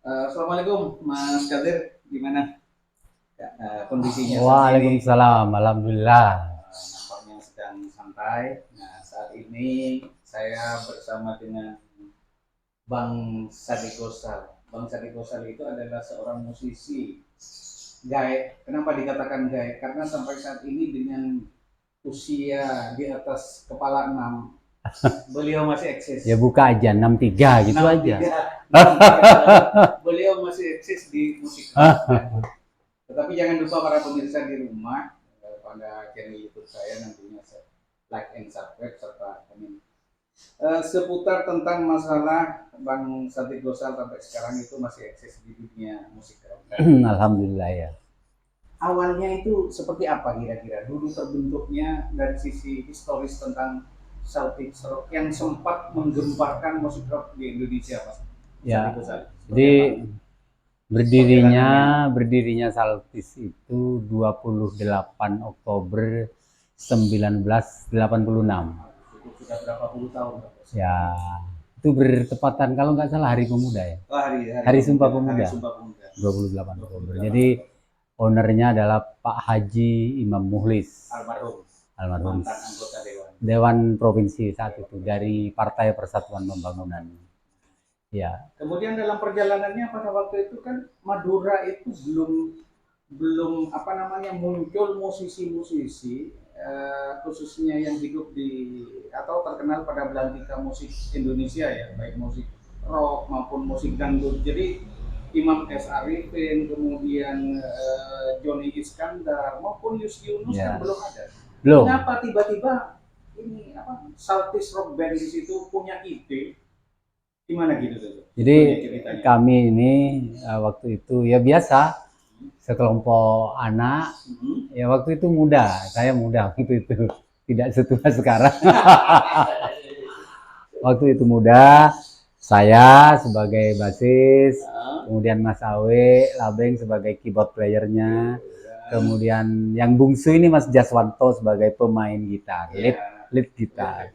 Assalamualaikum Mas Kadir, gimana ya, kondisinya saat ini? Waalaikumsalam, alhamdulillah. Nampaknya sedang santai. Nah, saat ini saya bersama dengan Bang Sadi Gosal. Bang Sadi Gosal itu adalah seorang musisi gaek. Kenapa dikatakan gaek? Karena sampai saat ini dengan usia di atas kepala 6, beliau masih Ya eksis. buka aja 63 gitu aja. 63, 63 tahun, beliau masih eksis di musik rock. Tetapi jangan lupa para pemirsa di rumah, pada channel YouTube saya nantinya like and subscribe serta komen. Seputar tentang masalah Bang Santi Gosal sampai sekarang itu masih eksis di dunia musik rock. Alhamdulillah ya. Awalnya itu seperti apa kira-kira? Dulu terbentuknya dari sisi historis tentang Celtic rock yang sempat menggemparkan musik rock di Indonesia, Mas Santi Ya, Gosal. Seperti jadi apa berdirinya perjalanannya? berdirinya Saltis itu 28 Oktober 1986. Itu sudah berapa puluh tahun? Ya, itu bertepatan kalau nggak salah Hari Pemuda ya. Oh, hari Hari Sumpah pemuda, hari Pemuda, Sumpah Pemuda. 28 Oktober. 28 Jadi Oktober. ownernya adalah Pak Haji Imam Muhlis, Almarhum, almarhum mantan anggota dewan. Dewan Provinsi saat itu dari Partai Persatuan Pembangunan. Ya, Kemudian dalam perjalanannya pada waktu itu kan Madura itu belum belum apa namanya muncul musisi-musisi khususnya yang hidup di atau terkenal pada belantika musik Indonesia ya, baik musik rock maupun musik dangdut. Jadi Imam S. Arifin, kemudian Johnny Iskandar maupun Yus Yunus kan ya, belum ada. belum. Mengapa tiba-tiba ini apa Saltis Rock Band di situ punya ide? Gimana gitu tuh? Jadi Sebetulnya ceritanya. kami ini waktu itu ya biasa sekelompok anak. Hmm. Ya waktu itu muda, saya muda waktu itu, tidak setua sekarang. Waktu itu muda, saya sebagai basis, kemudian Mas Awe Labeng sebagai keyboard playernya, kemudian yang bungsu ini Mas Jaswanto sebagai pemain gitar, lead gitar.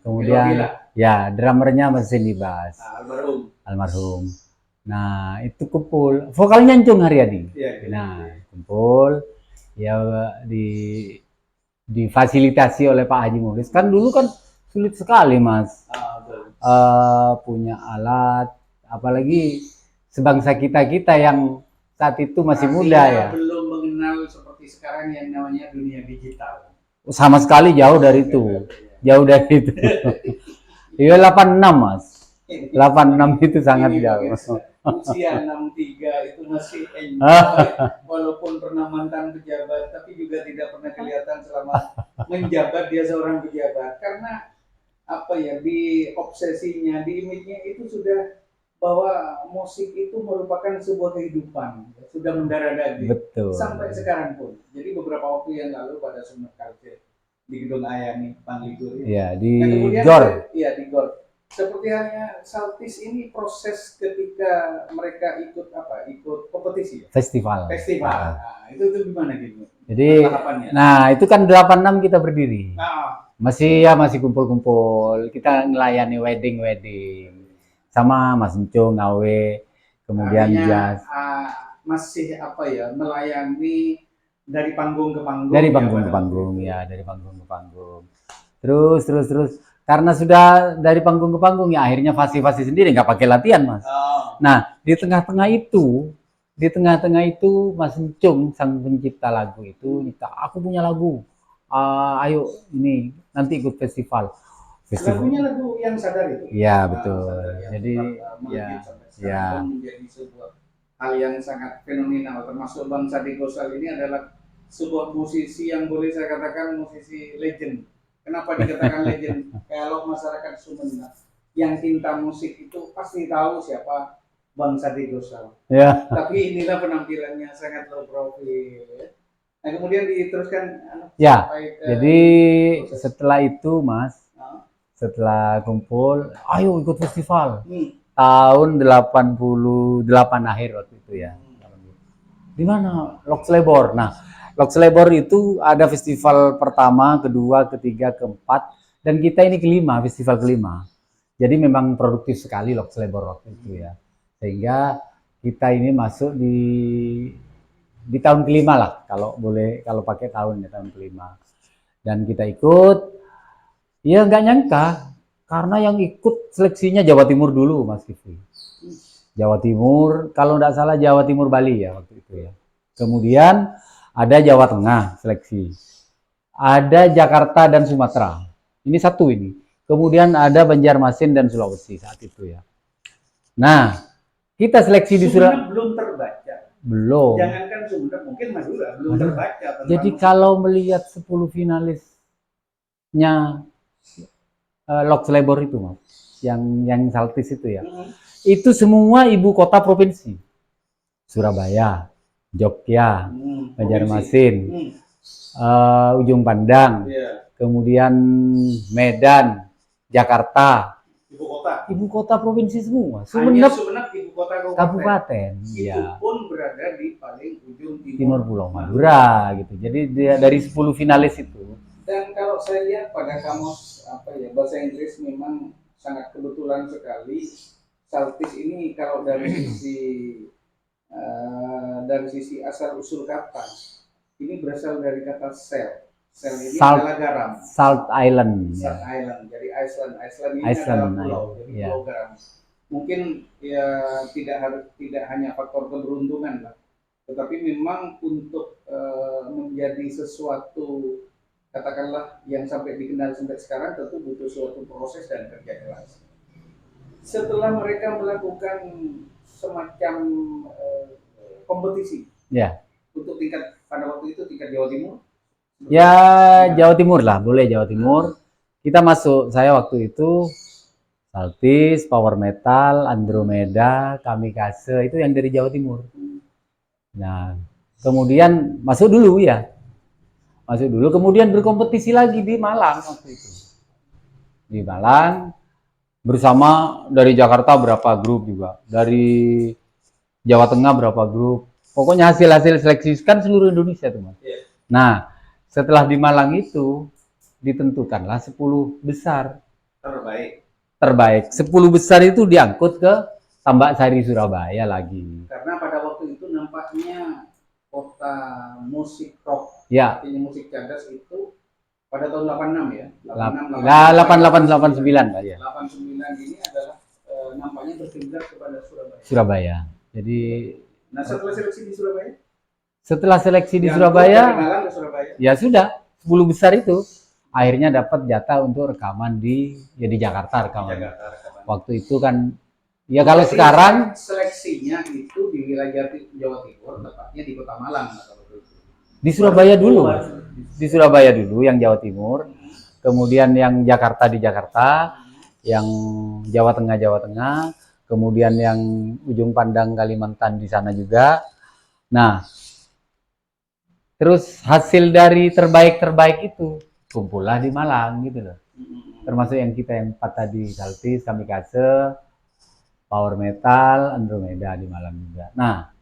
Kemudian ya drummernya Mas Cindy Bass, Almarhum. almarhum. Nah itu kumpul, vokalnya Encung Haryadi. Nah kumpul, ya di difasilitasi oleh Pak Haji Mulis. Kan dulu kan sulit sekali Mas, punya alat, apalagi sebangsa kita yang saat itu masih muda ya. Belum mengenal seperti sekarang yang namanya dunia digital. Sama sekali jauh dari itu, jauh dari itu. Iya 86 Mas, 86 itu sangat jauh. Usia 63 itu masih enjoy, walaupun pernah mantan pejabat, tapi juga tidak pernah kelihatan selama menjabat dia seorang pejabat. Karena apa ya, di obsesinya, di image-nya itu sudah bahwa musik itu merupakan sebuah kehidupan, sudah mendarah daging. Betul. Sampai sekarang pun. Jadi beberapa waktu yang lalu pada Sumber Culture di Gedung Ayani Pangligur ya di GOR. Iya di GOR. Seperti halnya Saltis ini proses ketika mereka ikut apa? Ikut kompetisi ya? Festival. Nah, itu gimana gitu? Jadi nah itu kan 86 kita berdiri. Masih kumpul-kumpul. Kita melayani wedding sama Mas Encung, Awe, kemudian Jas. Masih apa ya? Melayani dari panggung ke panggung. Dari panggung ke panggung ya, dari panggung ke panggung. Terus karena sudah dari panggung ke panggung ya akhirnya fasi-fasi sendiri nggak pakai latihan Mas. Nah di tengah-tengah itu Mas Encung sang pencipta lagu itu minta aku punya lagu, ayo ini nanti ikut festival. Lagunya lagu yang sadar itu. Iya betul. Jadi ya menjadi sebuah hal yang sangat fenomenal. Termasuk Bang Sadi Gosal ini adalah sebuah musisi yang boleh saya katakan musisi legend. Kenapa dikatakan legend? Kalau masyarakat Sumena yang cinta musik itu pasti tahu siapa Bang Sadi Gosal. Ya. Tapi inilah penampilannya sangat low profile. Nah kemudian diteruskan. Ya. Jadi setelah itu Mas, setelah kumpul, ayo ikut festival. Tahun 88 akhir waktu itu ya. Di mana? Loxlebor. Nah, Loxlebor itu ada festival pertama, kedua, ketiga, keempat, dan kita ini kelima, festival kelima. Jadi memang produktif sekali Loxlebor waktu itu ya. Sehingga kita ini masuk di tahun kelima lah, kalau boleh, kalau pakai tahun ya, tahun kelima. Dan kita ikut, ya nggak nyangka, karena yang ikut seleksinya Jawa Timur dulu, Mas Kifli. Jawa Timur, kalau nggak salah Jawa Timur Bali ya waktu itu ya. Kemudian ada Jawa Tengah seleksi, ada Jakarta dan Sumatera. Ini satu ini. Kemudian ada Banjarmasin dan Sulawesi saat itu ya. Nah, kita seleksi di Sumeneb belum terbaca. belum. Jangankan Sumeneb, mungkin Madura belum terbaca. Jadi kalau melihat 10 finalisnya Lok Selebor itu, Mas, yang Saltis itu ya. Itu semua ibu kota provinsi. Surabaya, Jogja, Banjarmasin, Ujung Pandang, kemudian Medan, Jakarta. Ibu kota provinsi semua. Sumeneb ibu kota kabupaten. Itu Ya. pun berada di paling ujung Timur Pulau Madura gitu. Jadi dari 10 finalis itu. Dan kalau saya lihat pada kamus bahasa Inggris memang sangat kebetulan sekali. Saltis ini kalau dari sisi asal usul kata ini berasal dari kata sel. Sel ini adalah garam. Salt Island. Salt Island. Jadi Iceland ini adalah pulau. Jadi pulau garam. Mungkin ya tidak hanya faktor keberuntungan lah, tetapi memang untuk menjadi sesuatu katakanlah yang sampai dikenal sampai sekarang tentu butuh suatu proses dan kerja keras. Setelah mereka melakukan semacam kompetisi untuk tingkat pada waktu itu tingkat Jawa Timur. Ya Jawa Timur lah, boleh Jawa Timur. Kita masuk, saya waktu itu Saltis, Power Metal, Andromeda, Kamikaze, itu yang dari Jawa Timur. Nah, kemudian masuk dulu ya. Masuk dulu, kemudian berkompetisi lagi di Malang waktu itu. Di Malang, bersama dari Jakarta berapa grup juga. Dari Jawa Tengah berapa grup. Pokoknya hasil-hasil seleksi kan seluruh Indonesia tuh, Mas. Nah, setelah di Malang itu, ditentukanlah 10 besar. Terbaik. 10 besar itu diangkut ke Tambak Sari Surabaya lagi. Karena pada waktu itu nampaknya kota musik rock, artinya musik cerdas itu pada tahun 86 ya. 8889 Pak ya. 89 ini adalah nampaknya berkiblat kepada Surabaya. Jadi setelah seleksi di Surabaya? Setelah seleksi di Surabaya, ya sudah 10 besar itu akhirnya dapat jatah untuk rekaman di Jakarta rekaman. Waktu itu kan ya kalau sekarang seleksinya itu di wilayah Jawa Timur, tepatnya di Kota Malang atau di Surabaya dulu. Di Surabaya dulu yang Jawa Timur. Kemudian yang Jakarta di Jakarta, yang Jawa Tengah, kemudian yang Ujung Pandang Kalimantan di sana juga. Nah, terus hasil dari terbaik itu kumpullah di Malang gitu loh. Termasuk yang kita yang 4 tadi, Saltis, Kamikaze, Power Metal, Andromeda di Malang juga. Nah,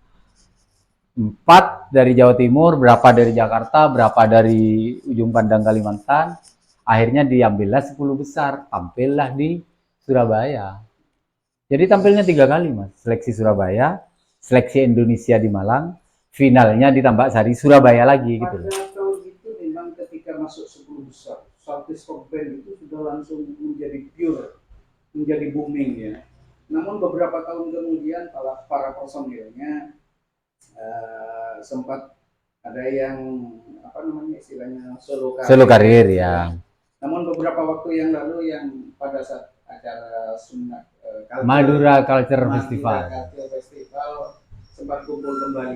4 dari Jawa Timur, berapa dari Jakarta, berapa dari Ujung Pandang Kalimantan, akhirnya diambillah 10 besar, tampillah di Surabaya. Jadi tampilnya 3 kali, Mas. Seleksi Surabaya, seleksi Indonesia di Malang, finalnya di Tambak Sari Surabaya lagi gitu. Pada tahun itu memang ketika masuk 10 besar, Saltis Rock Band itu sudah langsung menjadi pure, menjadi booming ya. Namun beberapa tahun kemudian para personilnya sempat ada yang istilahnya solo karir ya. Namun beberapa waktu yang lalu yang pada saat acara Sunat Madura Culture Festival sempat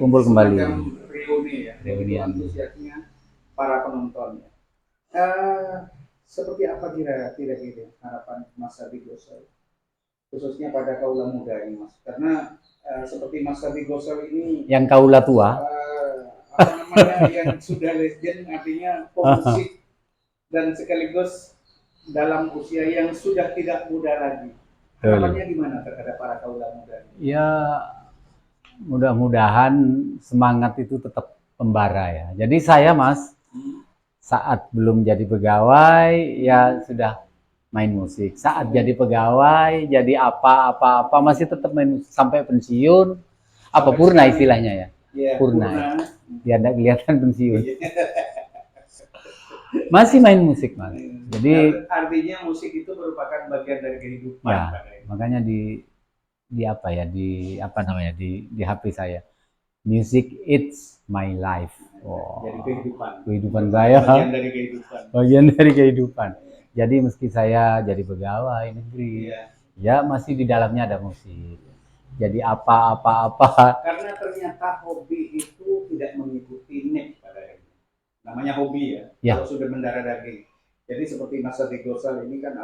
kumpul kembali reuni antusiasnya para penontonnya. Seperti apa kira-kira harapan Mas Hadi Gosal khususnya pada kaula muda ini, Mas? Karena seperti Mas Hadi Gosal ini yang kaula tua, yang sudah legend, artinya pemusik dan sekaligus dalam usia yang sudah tidak muda lagi. Harapannya gimana terhadap para kaula muda ini? Ya, mudah-mudahan semangat itu tetap membara ya. Jadi saya, Mas, saat belum jadi pegawai ya sudah main musik. Saat jadi pegawai, jadi apa masih tetap main musik sampai pensiun. apa purna istilahnya ya, Iya, purna. Biar tidak kelihatan pensiun. Masih main musik, Mas. Jadi artinya musik itu merupakan bagian dari kehidupan. ya, makanya di apa ya, di apa namanya, di HP saya, music it's my life. Jadi kehidupan saya, bagian dari kehidupan. bagian dari kehidupan. Jadi meski saya jadi pegawai negeri, ya masih di dalamnya ada musik. Jadi apa. Karena ternyata hobi itu tidak mengikuti nik pada akhirnya. Namanya hobi ya. Kalau sudah mendarah daging. Jadi seperti Mas Sati Gosal ini kan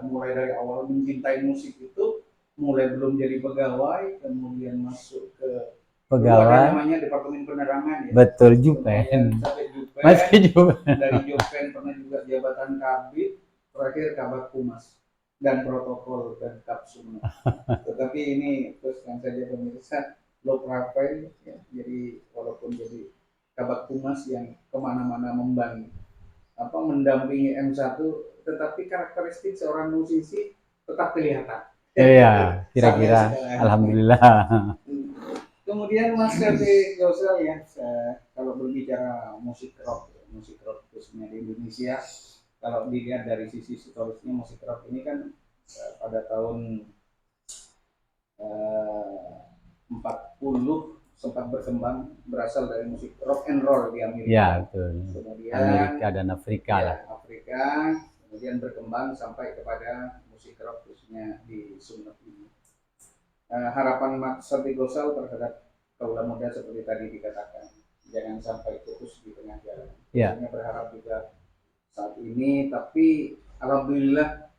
mulai dari awal mencintai musik itu, mulai belum jadi pegawai, kemudian masuk ke pegawai, namanya Departemen Penerangan ya. Betul, Jupen. Masih Jupen. Dari Jupen pernah juga jabatan Kabid, terakhir Kabak Humas dan protokol dan Kapsum. Tetapi ini teruskan saja pemirsa, low profile ya. Jadi walaupun jadi Kabak Humas yang kemana-mana mendampingi M1, tetapi karakteristik seorang musisi tetap kelihatan. Iya, kira-kira. Alhamdulillah. Kemudian Mas Sati Gosal ya, kalau berbicara musik rock khususnya di Indonesia, kalau dilihat dari sisi historisnya musik rock ini kan pada tahun 40 sempat berkembang, berasal dari musik rock and roll di Amerika. Ya, betul. Kemudian Amerika dan Afrika lah. Afrika, kemudian berkembang sampai kepada musik rock khususnya di Sumatera ini. Harapan Mas Sati Gosal terhadap kaula muda seperti tadi dikatakan, jangan sampai putus di tengah jalan. Ya. Saya berharap juga saat ini, tapi alhamdulillah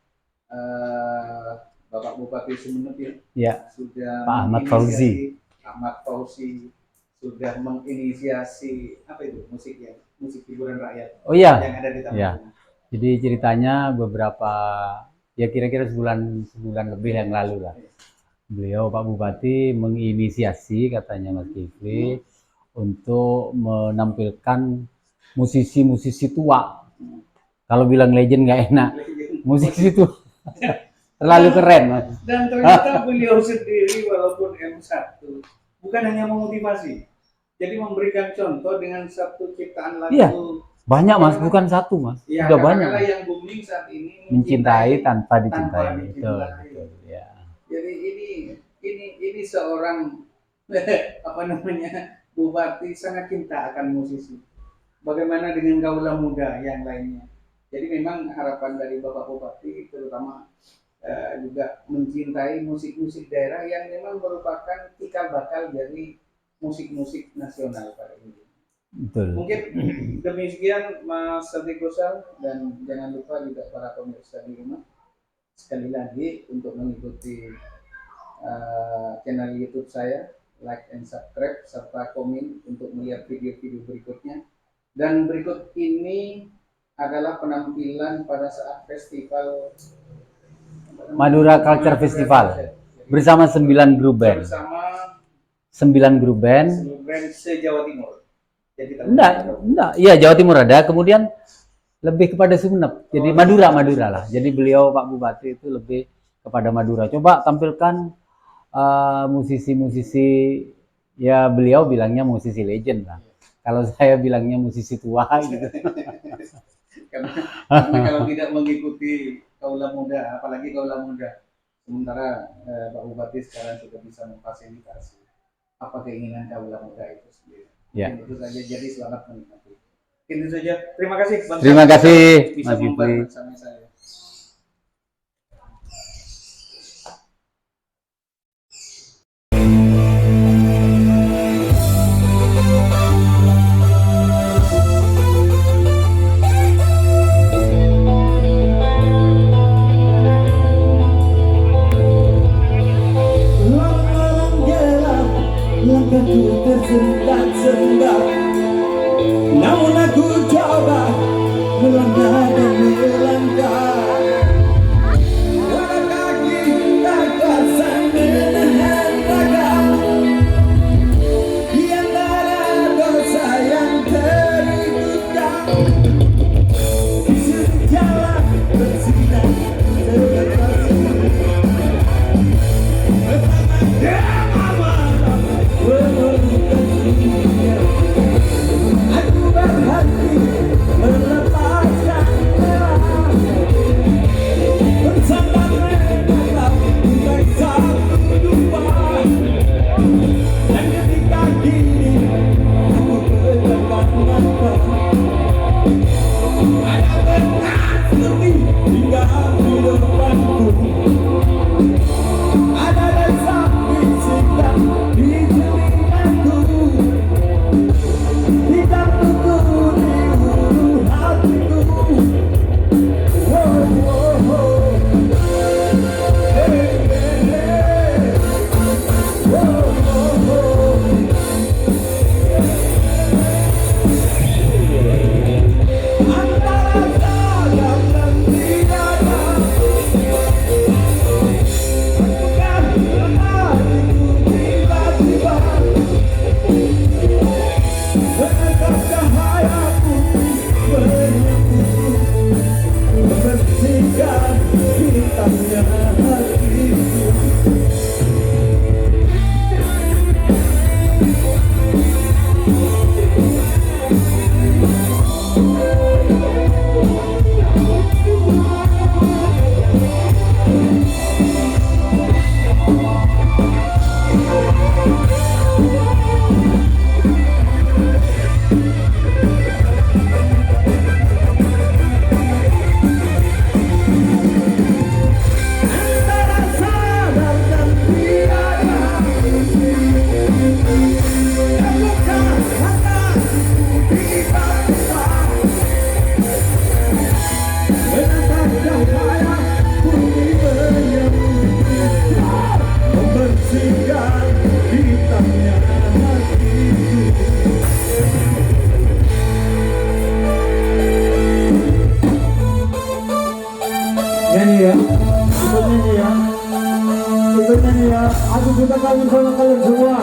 Bapak Bupati Sumeneb ya, sudah Pak Ahmad Fauzi sudah menginisiasi apa itu musik hiburan rakyat. Oh iya. Yang ada di Taman. Ya. Jadi ceritanya beberapa ya kira-kira sebulan lebih yang lalu lah. Beliau Pak Bupati menginisiasi, katanya Mas Kifli, untuk menampilkan musisi-musisi tua. Kalau bilang legend nggak enak, musisi tua terlalu keren, Mas. Dan ternyata beliau sendiri walaupun M1 bukan hanya memotivasi, jadi memberikan contoh dengan satu ciptaan lagu. Iya, banyak Mas, bukan satu Mas, ya, sudah banyak. Yang booming saat ini mencintai tanpa dicintai. Betul. Ya. Jadi ini seorang bupati sangat cinta akan musisi. Bagaimana dengan kaula muda yang lainnya? Jadi memang harapan dari Bapak Bupati terutama juga mencintai musik-musik daerah yang memang merupakan cikal bakal dari musik-musik nasional pada ini. Betul. Mungkin demikian Mas Sati Gosal, dan jangan lupa juga para pemirsa di rumah sekali lagi untuk mengikuti channel YouTube saya, like and subscribe serta komen untuk melihat video-video berikutnya. Dan berikut ini adalah penampilan pada saat festival Madura Culture Festival bersama 9 grup band. Bersama 9 grup band se-Jawa Timur. Jadi enggak. Iya, Jawa Timur ada, kemudian lebih kepada Sumeneb. Jadi Madura lah. Jadi beliau Pak Bupati itu lebih kepada Madura. Coba tampilkan musisi-musisi, ya beliau bilangnya musisi legend lah. Kalau saya bilangnya musisi tua gitu. karena kalau tidak mengikuti kaula muda, apalagi kaula muda, sementara Pak Bupati sekarang sudah bisa memfasilitasi apa keinginan kaula muda itu sendiri. Ya. Itu saja, jadi selamat menikmati. Itu saja. Terima kasih Bang. Terima kasih bisa Mas Gifli. bersama saya. Langkahku tersendat-sendat, namun aku coba melangkah dan melangkah. hatiku. Antara sadar dan tiada, terbuka hatiku tiba-tiba, menatap cahaya bumi menyembunyi, membersihkan hitamnya hatiku. Nyanyi ya, ikut nyanyi ya, ikut nyanyi ya. Aku juga kangen sama kalian semua.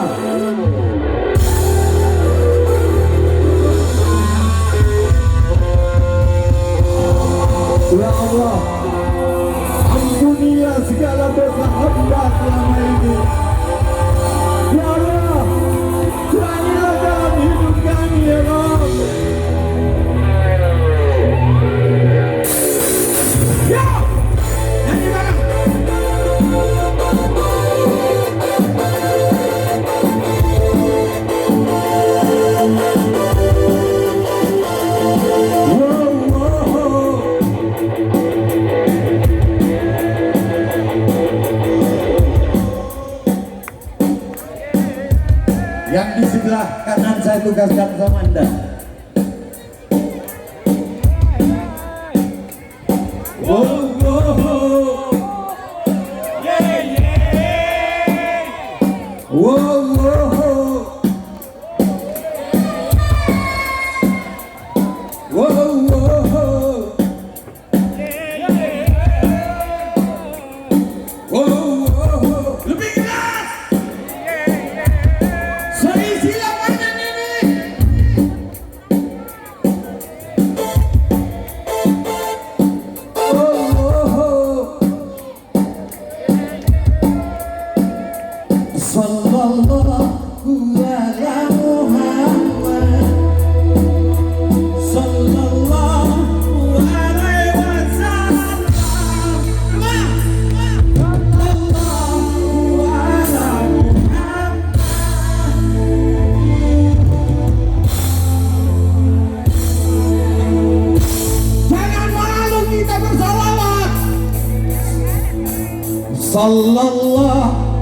Ya Allah, ampunilah segala dosa hamba selama ini. Ya Allah, terangilah dalam hidup kami ya Allah. Ya, nyanyi bareng. Yang di sebelah kanan saya tugaskan sama Anda. Wow, wow, yeah, yeah. Wow, wow, wow, wow, wow, wow. Lebih keras. Silakan nyanyi. Sallallahu ala Muhammad, sallallahu alaihi wasallam, sallallahu ala Muhammad. Jangan malu kita bersalawat. Sallallahu